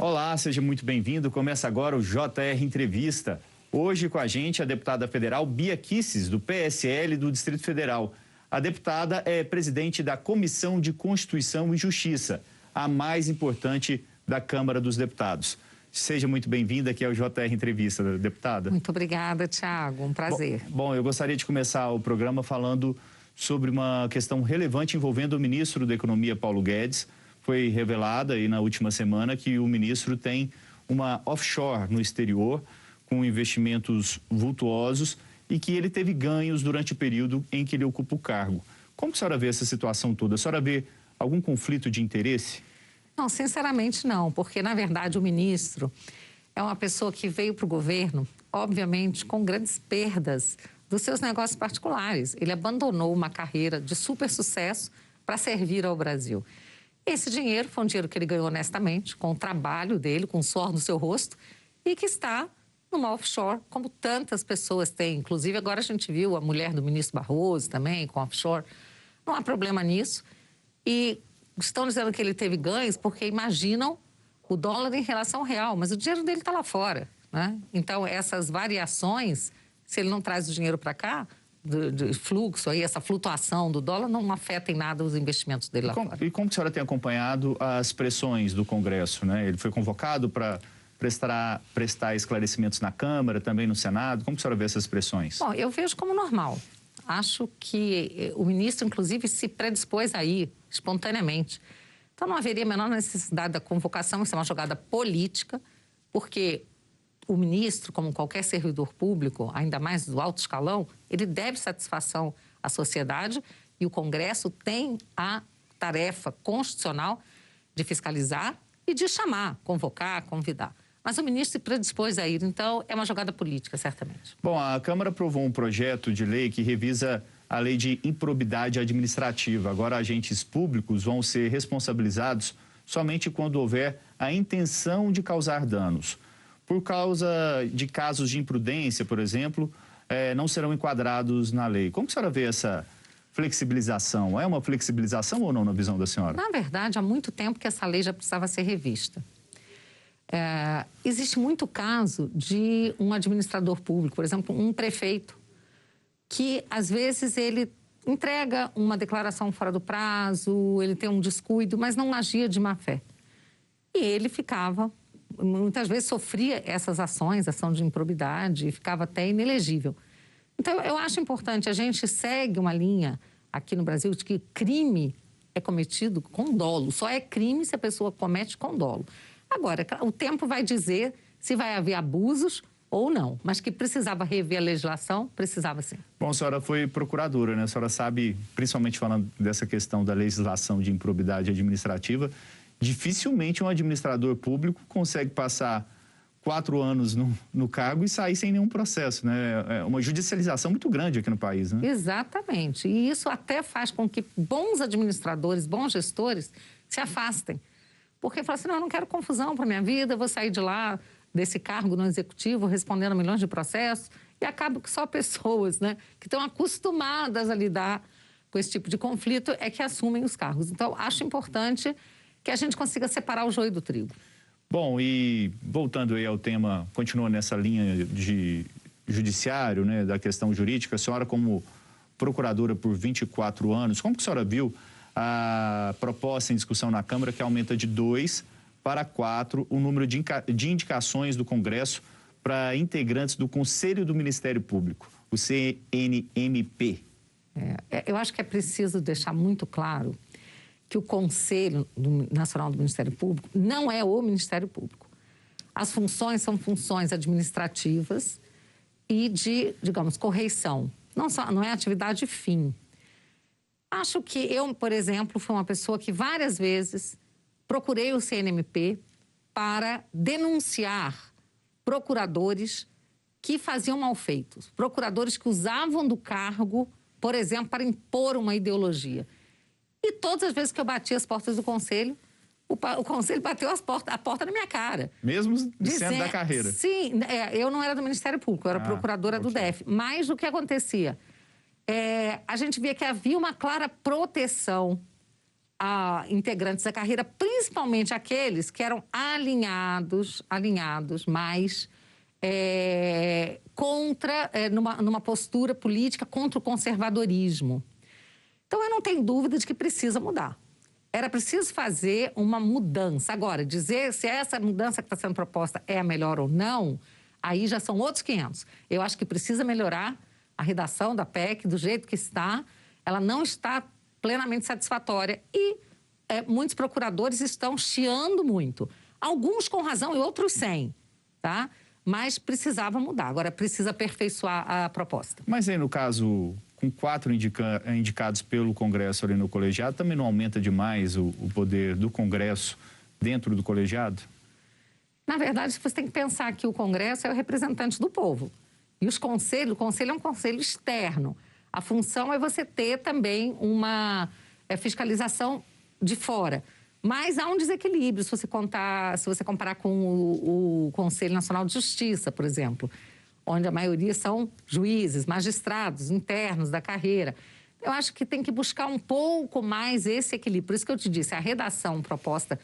Olá, seja muito bem-vindo. Começa agora o JR Entrevista. Hoje com a gente a deputada federal Bia Kicis, do PSL do Distrito Federal. A deputada é presidente da Comissão de Constituição e Justiça, a mais importante da Câmara dos Deputados. Seja muito bem-vinda aqui ao JR Entrevista, deputada. Muito obrigada, Thiago. Um prazer. Bom, eu gostaria de começar o programa falando sobre uma questão relevante envolvendo o ministro da Economia, Paulo Guedes. Foi revelada aí na última semana que o ministro tem uma offshore no exterior com investimentos vultuosos e que ele teve ganhos durante o período em que ele ocupa o cargo. Como a senhora vê essa situação toda? A senhora vê algum conflito de interesse? Não, sinceramente não, porque na verdade o ministro é uma pessoa que veio para o governo, obviamente, com grandes perdas dos seus negócios particulares. Ele abandonou uma carreira de super sucesso para servir ao Brasil. Esse dinheiro foi um dinheiro que ele ganhou honestamente, com o trabalho dele, com o suor no seu rosto, e que está numa offshore, como tantas pessoas têm. Inclusive, agora a gente viu a mulher do ministro Barroso também, com offshore. Não há problema nisso. E estão dizendo que ele teve ganhos porque imaginam o dólar em relação ao real, mas o dinheiro dele está lá fora, né? Então, essas variações, se ele não traz o dinheiro para cá, de fluxo, aí, essa flutuação do dólar não afeta em nada os investimentos dele lá fora. E como a senhora tem acompanhado as pressões do Congresso, né? Ele foi convocado para prestar esclarecimentos na Câmara, também no Senado. Como a senhora vê essas pressões? Bom, eu vejo como normal. Acho que o ministro, inclusive, se predispôs a ir espontaneamente. Então, não haveria a menor necessidade da convocação, isso é uma jogada política, porque o ministro, como qualquer servidor público, ainda mais do alto escalão, ele deve satisfação à sociedade e o Congresso tem a tarefa constitucional de fiscalizar e de chamar, convocar, convidar. Mas o ministro se predispôs a ir, então é uma jogada política, certamente. Bom, a Câmara aprovou um projeto de lei que revisa a lei de improbidade administrativa. Agora, agentes públicos vão ser responsabilizados somente quando houver a intenção de causar danos. Por causa de casos de imprudência, por exemplo, não serão enquadrados na lei. Como a senhora vê essa flexibilização? É uma flexibilização ou não na visão da senhora? Na verdade, há muito tempo que essa lei já precisava ser revista. Existe muito caso de um administrador público, por exemplo, um prefeito, que às vezes ele entrega uma declaração fora do prazo, ele tem um descuido, mas não agia de má fé. E ele ficava, muitas vezes sofria essas ações, ação de improbidade, e ficava até inelegível. Então, eu acho importante, a gente segue uma linha aqui no Brasil de que crime é cometido com dolo. Só é crime se a pessoa comete com dolo. Agora, o tempo vai dizer se vai haver abusos ou não, mas que precisava rever a legislação, precisava sim. Bom, a senhora foi procuradora, né? A senhora sabe, principalmente falando dessa questão da legislação de improbidade administrativa, dificilmente um administrador público consegue passar 4 anos no cargo e sair sem nenhum processo, né? É uma judicialização muito grande aqui no país, né? Exatamente. E isso até faz com que bons administradores, bons gestores se afastem. Porque falam assim, não, eu não quero confusão para minha vida, eu vou sair de lá, desse cargo no executivo, respondendo a milhões de processos, e acaba que só pessoas, né, que estão acostumadas a lidar com esse tipo de conflito é que assumem os cargos. Então, acho importante que a gente consiga separar o joio do trigo. Bom, e voltando aí ao tema, continua nessa linha de judiciário, né, da questão jurídica, a senhora como procuradora por 24 anos, como que a senhora viu a proposta em discussão na Câmara que aumenta de 2 para 4 o número de indicações do Congresso para integrantes do Conselho do Ministério Público, o CNMP? Eu acho que é preciso deixar muito claro que o Conselho Nacional do Ministério Público não é o Ministério Público. As funções são funções administrativas e de, digamos, correição. Não é atividade fim. Acho que eu, por exemplo, fui uma pessoa que várias vezes procurei o CNMP para denunciar procuradores que faziam malfeitos, procuradores que usavam do cargo, por exemplo, para impor uma ideologia. E todas as vezes que eu bati as portas do Conselho, o Conselho bateu a porta na minha cara. Mesmo sendo da carreira? Sim, eu não era do Ministério Público, eu era procuradora do DF. Mas o que acontecia? A gente via que havia uma clara proteção integrantes da carreira, principalmente aqueles que eram alinhados, mas numa postura política contra o conservadorismo. Então, eu não tenho dúvida de que precisa mudar. Era preciso fazer uma mudança. Agora, dizer se essa mudança que está sendo proposta é a melhor ou não, aí já são outros 500. Eu acho que precisa melhorar a redação da PEC do jeito que está. Ela não está plenamente satisfatória e muitos procuradores estão chiando muito. Alguns com razão e outros sem, tá? Mas precisava mudar. Agora, precisa aperfeiçoar a proposta. Mas aí, no caso, com 4 indicados pelo Congresso ali no colegiado, também não aumenta demais o poder do Congresso dentro do colegiado? Na verdade, você tem que pensar que o Congresso é o representante do povo. E o conselho é um conselho externo. A função é você ter também uma fiscalização de fora. Mas há um desequilíbrio se você comparar com o Conselho Nacional de Justiça, por exemplo, onde a maioria são juízes, magistrados internos da carreira. Eu acho que tem que buscar um pouco mais esse equilíbrio. Por isso que eu te disse, a redação proposta,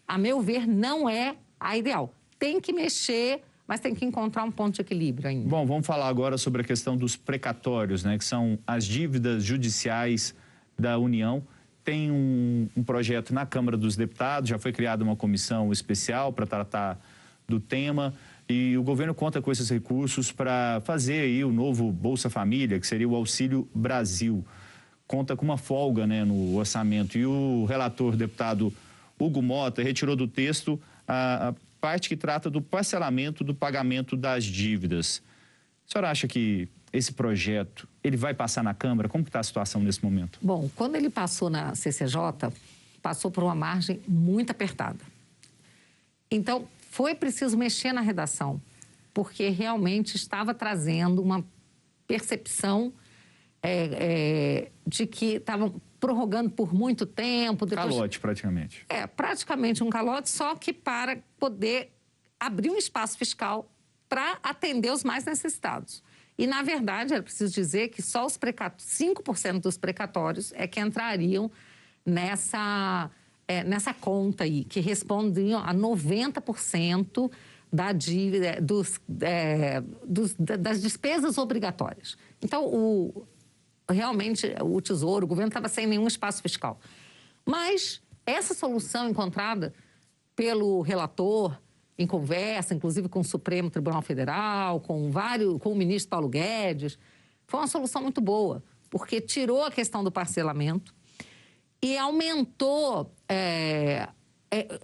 a meu ver, não é a ideal. Tem que mexer, mas tem que encontrar um ponto de equilíbrio ainda. Bom, vamos falar agora sobre a questão dos precatórios, né, que são as dívidas judiciais da União. Tem um projeto na Câmara dos Deputados, já foi criada uma comissão especial para tratar do tema e o governo conta com esses recursos para fazer aí o novo Bolsa Família, que seria o Auxílio Brasil. Conta com uma folga, né, no orçamento e o relator, deputado Hugo Mota, retirou do texto a parte que trata do parcelamento do pagamento das dívidas. A senhora acha que esse projeto, ele vai passar na Câmara? Como está a situação nesse momento? Bom, quando ele passou na CCJ, passou por uma margem muito apertada. Então, foi preciso mexer na redação, porque realmente estava trazendo uma percepção de que estavam prorrogando por muito tempo. Depois... Calote, praticamente. Praticamente um calote, só que para poder abrir um espaço fiscal para atender os mais necessitados. E, na verdade, era preciso dizer que só os 5% dos precatórios é que entrariam nessa conta aí, que respondiam a 90% da dívida, das despesas obrigatórias. Então, realmente, o Tesouro, o governo estava sem nenhum espaço fiscal. Mas essa solução encontrada pelo relator, em conversa, inclusive com o Supremo Tribunal Federal, com o ministro Paulo Guedes, foi uma solução muito boa, porque tirou a questão do parcelamento e aumentou,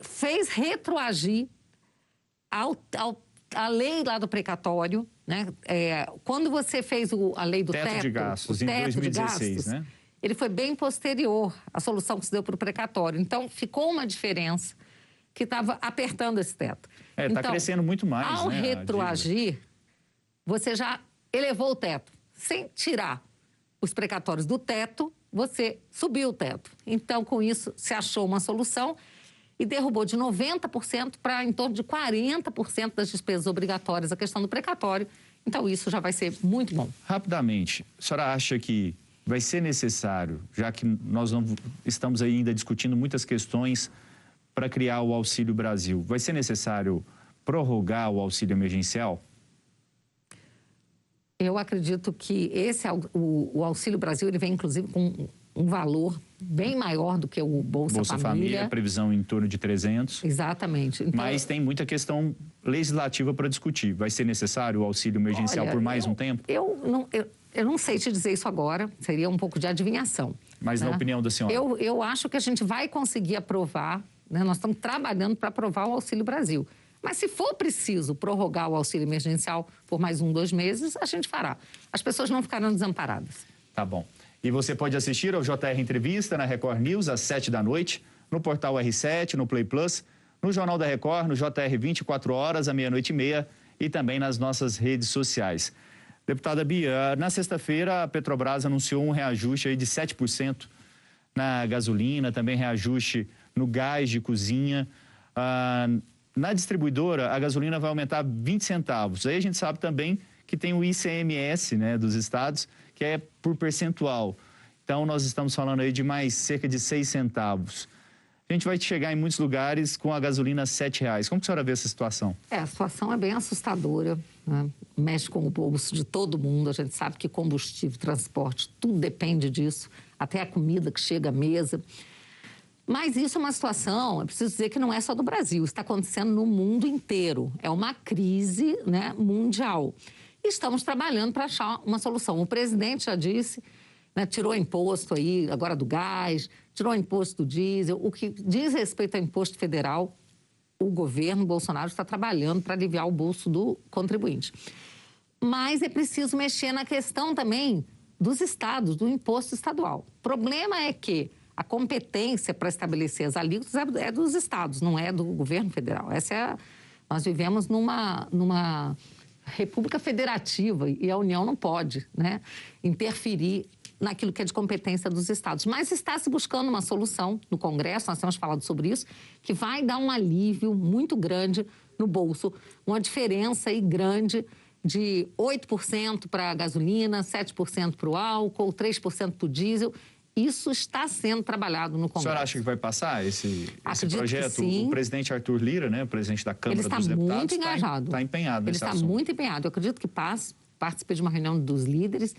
fez retroagir a lei lá do precatório, né? Quando você fez a lei do teto de gastos, em 2016, né? Ele foi bem posterior à solução que se deu para o precatório. Então, ficou uma diferença que estava apertando esse teto. Está crescendo muito mais, ao retroagir, você já elevou o teto. Sem tirar os precatórios do teto, você subiu o teto. Então, com isso, se achou uma solução e derrubou de 90% para em torno de 40% das despesas obrigatórias a questão do precatório. Então, isso já vai ser muito bom. Rapidamente, a senhora acha que vai ser necessário, já que nós não estamos ainda discutindo muitas questões para criar o Auxílio Brasil, vai ser necessário prorrogar o auxílio emergencial? Eu acredito que o Auxílio Brasil ele vem, inclusive, com um valor bem maior do que o Bolsa Família. Previsão em torno de 300. Exatamente. Então, mas tem muita questão legislativa para discutir. Vai ser necessário o auxílio emergencial por mais um tempo? Eu não sei te dizer isso agora, seria um pouco de adivinhação. Mas na opinião da senhora? Eu acho que a gente vai conseguir aprovar, né? Nós estamos trabalhando para aprovar o Auxílio Brasil. Mas se for preciso prorrogar o auxílio emergencial por mais 1, 2 meses, a gente fará. As pessoas não ficarão desamparadas. Tá bom. E você pode assistir ao JR Entrevista na Record News às 7h, no portal R7, no Play Plus, no Jornal da Record, no JR 24 horas, à 00h30 e também nas nossas redes sociais. Deputada Bia, na sexta-feira a Petrobras anunciou um reajuste aí de 7% na gasolina, também reajuste no gás de cozinha. Na distribuidora, a gasolina vai aumentar 20 centavos. Aí a gente sabe também que tem o ICMS, né, dos estados, que é por percentual. Então, nós estamos falando aí de mais cerca de 6 centavos. A gente vai chegar em muitos lugares com a gasolina R$ 7,00. Como que a senhora vê essa situação? A situação é bem assustadora, né? Mexe com o bolso de todo mundo. A gente sabe que combustível, transporte, tudo depende disso, até a comida que chega à mesa. Mas isso é uma situação, é preciso dizer que não é só do Brasil, está acontecendo no mundo inteiro. É uma crise, né, mundial. E estamos trabalhando para achar uma solução. O presidente já disse, né, tirou imposto aí, agora do gás, tirou imposto do diesel. O que diz respeito ao imposto federal, o governo Bolsonaro está trabalhando para aliviar o bolso do contribuinte. Mas é preciso mexer na questão também dos estados, do imposto estadual. O problema é que a competência para estabelecer as alíquotas é dos estados, não é do governo federal. Nós vivemos numa república federativa e a União não pode, né, interferir naquilo que é de competência dos estados. Mas está se buscando uma solução no Congresso, nós temos falado sobre isso, que vai dar um alívio muito grande no bolso, uma diferença aí grande de 8% para a gasolina, 7% para o álcool, 3% para o diesel. Isso está sendo trabalhado no Congresso. A senhora acha que vai passar esse projeto? Que sim. O presidente Arthur Lira, né, o presidente da Câmara dos Deputados, ele está muito engajado. Está empenhado nesse assunto. Ele está muito empenhado. Eu acredito que participei de uma reunião dos líderes.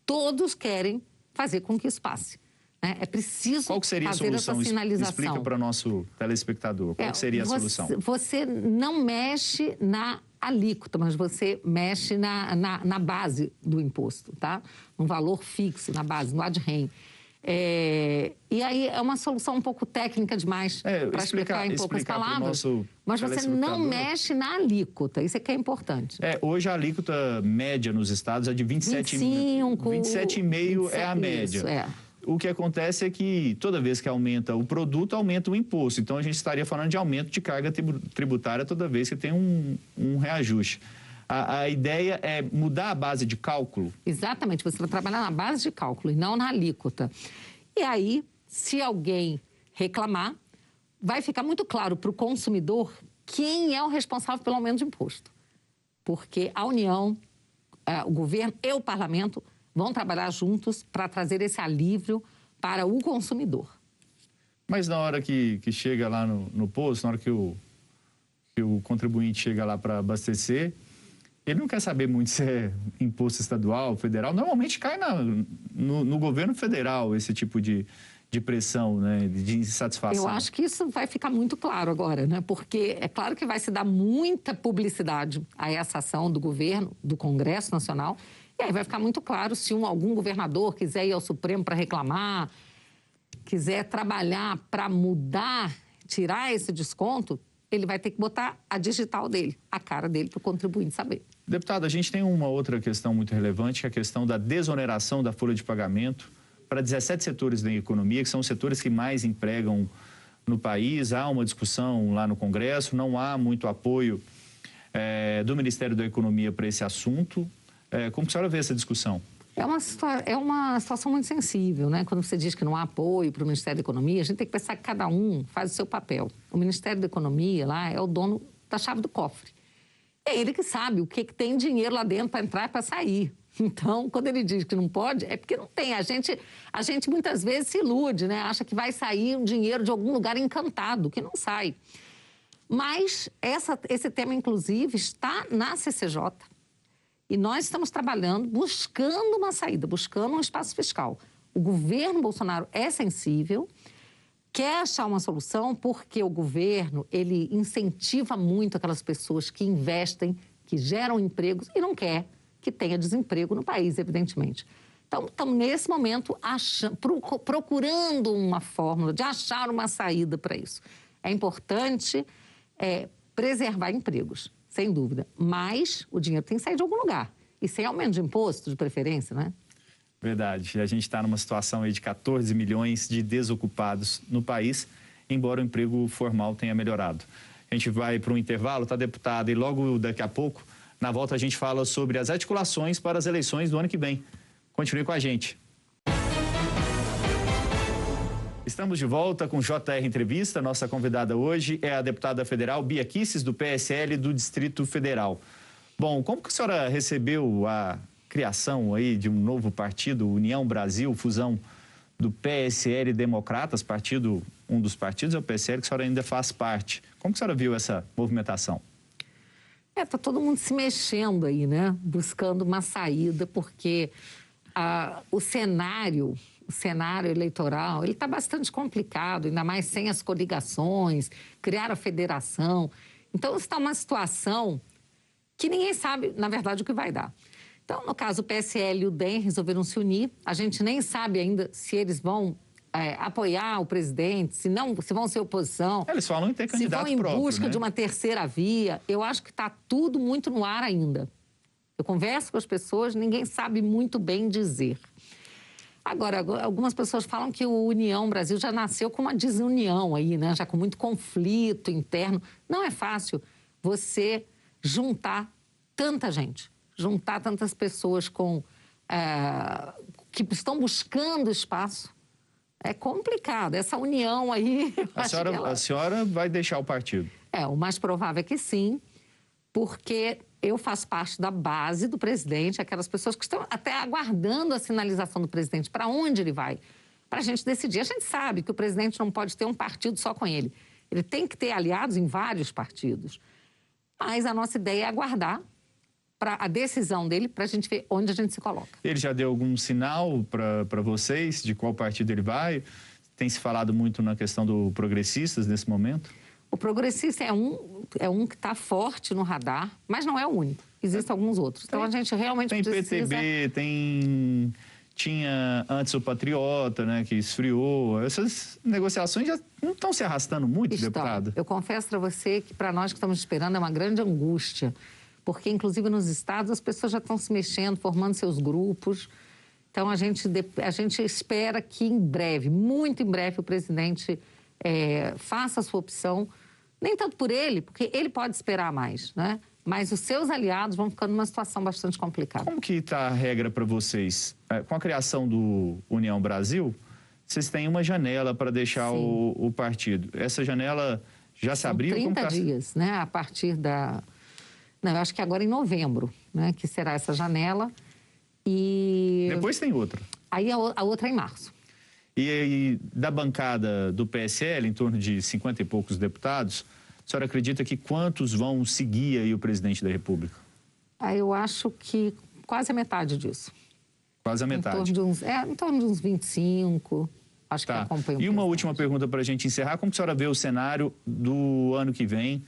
Todos querem fazer com que isso passe. Né? É preciso Qual que seria fazer a solução? essa sinalização. Explica para o nosso telespectador. Qual que seria a solução? Você não mexe na alíquota, mas você mexe na base do imposto, tá? Um valor fixo na base, no ad rem. E aí é uma solução um pouco técnica demais para explicar em poucas palavras. Mas você não mexe na alíquota, isso é que é importante. Hoje a alíquota média nos estados é de 27,5%. 27,5% é a média. Isso, O que acontece é que toda vez que aumenta o produto, aumenta o imposto. Então a gente estaria falando de aumento de carga tributária toda vez que tem um reajuste. A ideia é mudar a base de cálculo? Exatamente, você vai trabalhar na base de cálculo e não na alíquota. E aí, se alguém reclamar, vai ficar muito claro para o consumidor quem é o responsável pelo aumento de imposto. Porque a União, o governo e o parlamento vão trabalhar juntos para trazer esse alívio para o consumidor. Mas na hora que chega lá no posto, na hora que o contribuinte chega lá para abastecer, ele não quer saber muito se é imposto estadual, federal. Normalmente cai no governo federal esse tipo de pressão, né, de insatisfação. Eu acho que isso vai ficar muito claro agora, né? Porque é claro que vai se dar muita publicidade a essa ação do governo, do Congresso Nacional, e aí vai ficar muito claro se algum governador quiser ir ao Supremo para reclamar, quiser trabalhar para mudar, tirar esse desconto, ele vai ter que botar a digital dele, a cara dele, para o contribuinte saber. Deputado, a gente tem uma outra questão muito relevante, que é a questão da desoneração da folha de pagamento para 17 setores da economia, que são os setores que mais empregam no país. Há uma discussão lá no Congresso, não há muito apoio do Ministério da Economia para esse assunto. Como a senhora vê essa discussão? É uma situação muito sensível, né? Quando você diz que não há apoio para o Ministério da Economia, a gente tem que pensar que cada um faz o seu papel. O Ministério da Economia lá é o dono da chave do cofre. É ele que sabe o que tem dinheiro lá dentro para entrar e para sair. Então, quando ele diz que não pode, é porque não tem. A gente muitas vezes se ilude, né? Acha que vai sair um dinheiro de algum lugar encantado, que não sai. Mas esse tema, inclusive, está na CCJ. E nós estamos trabalhando, buscando uma saída, buscando um espaço fiscal. O governo Bolsonaro é sensível, quer achar uma solução porque o governo, ele incentiva muito aquelas pessoas que investem, que geram empregos e não quer que tenha desemprego no país, evidentemente. Então, estamos nesse momento procurando uma fórmula de achar uma saída para isso. É importante preservar empregos, sem dúvida, mas o dinheiro tem que sair de algum lugar. E sem aumento de imposto, de preferência, né? Verdade. A gente está numa situação aí de 14 milhões de desocupados no país, embora o emprego formal tenha melhorado. A gente vai para um intervalo, tá, deputada? E logo daqui a pouco, na volta, a gente fala sobre as articulações para as eleições do ano que vem. Continue com a gente. Estamos de volta com JR Entrevista. Nossa convidada hoje é a deputada federal Bia Kicis, do PSL do Distrito Federal. Bom, como que a senhora recebeu a criação aí de um novo partido, União Brasil, fusão do PSL Democratas, partido, um dos partidos é o PSL, que a senhora ainda faz parte. Como que a senhora viu essa movimentação? Tá todo mundo se mexendo aí, né? Buscando uma saída, porque o cenário eleitoral, ele está bastante complicado, ainda mais sem as coligações, criar a federação. Então, está uma situação que ninguém sabe, na verdade, o que vai dar. Então, no caso, o PSL e o DEM resolveram se unir. A gente nem sabe ainda se eles vão apoiar o presidente, se vão ser oposição. Eles falam em ter candidato próprio, se vão em busca, né, de uma terceira via. Eu acho que está tudo muito no ar ainda. Eu converso com as pessoas, ninguém sabe muito bem dizer. Agora, algumas pessoas falam que o União Brasil já nasceu com uma desunião aí, né? Já com muito conflito interno. Não é fácil você juntar tanta gente, juntar tantas pessoas que estão buscando espaço. É complicado. Essa união aí... A senhora vai deixar o partido? O mais provável é que sim, porque eu faço parte da base do presidente, aquelas pessoas que estão até aguardando a sinalização do presidente, para onde ele vai, para a gente decidir. A gente sabe que o presidente não pode ter um partido só com ele. Ele tem que ter aliados em vários partidos. Mas a nossa ideia é aguardar a decisão dele para a gente ver onde a gente se coloca. Ele já deu algum sinal para vocês de qual partido ele vai? Tem se falado muito na questão do Progressistas nesse momento? O Progressista é um que está forte no radar, mas não é o único. Existem alguns outros. Então, a gente realmente tem precisa... PTB, tinha antes o Patriota, né, que esfriou. Essas negociações já não estão se arrastando muito, deputada? Eu confesso para você que para nós que estamos esperando é uma grande angústia, porque, inclusive, nos estados as pessoas já estão se mexendo, formando seus grupos. Então, a gente espera que em breve, muito em breve, o presidente faça a sua opção, nem tanto por ele, porque ele pode esperar mais, né? Mas os seus aliados vão ficando numa situação bastante complicada. Como que está a regra para vocês? Com a criação do União Brasil, vocês têm uma janela para deixar o partido. Essa janela já se abriu? 30 dias, né? A partir da... Não, eu acho que agora em novembro, né? Que será essa janela. E... Depois tem outra. Aí a outra é em março. E da bancada do PSL, em torno de 50 e poucos deputados, a senhora acredita que quantos vão seguir aí o presidente da República? Eu acho que quase a metade disso. Quase a metade. Em torno de uns 25, acho que acompanha. E uma última pergunta para a gente encerrar. Como a senhora vê o cenário do ano que vem?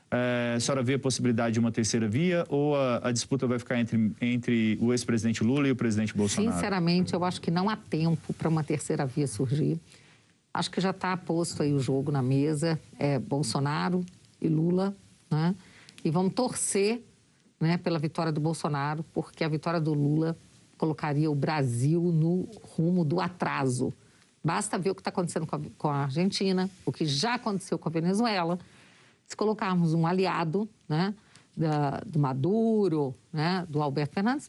A senhora vê a possibilidade de uma terceira via ou a disputa vai ficar entre o ex-presidente Lula e o presidente Bolsonaro? Sinceramente, eu acho que não há tempo para uma terceira via surgir. Acho que já está posto aí o jogo na mesa, Bolsonaro e Lula, né? E vamos torcer, né, pela vitória do Bolsonaro, porque a vitória do Lula colocaria o Brasil no rumo do atraso. Basta ver o que está acontecendo com a Argentina, o que já aconteceu com a Venezuela. Se colocarmos um aliado, né, do Maduro, né, do Alberto Fernandes,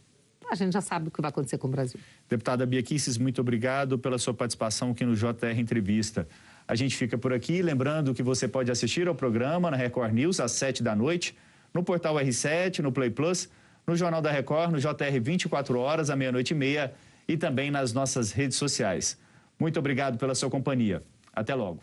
a gente já sabe o que vai acontecer com o Brasil. Deputada Bia Kicis, muito obrigado pela sua participação aqui no JR Entrevista. A gente fica por aqui, lembrando que você pode assistir ao programa na Record News às 19h, no portal R7, no Play Plus, no Jornal da Record, no JR 24 horas, à 00h30 e também nas nossas redes sociais. Muito obrigado pela sua companhia. Até logo.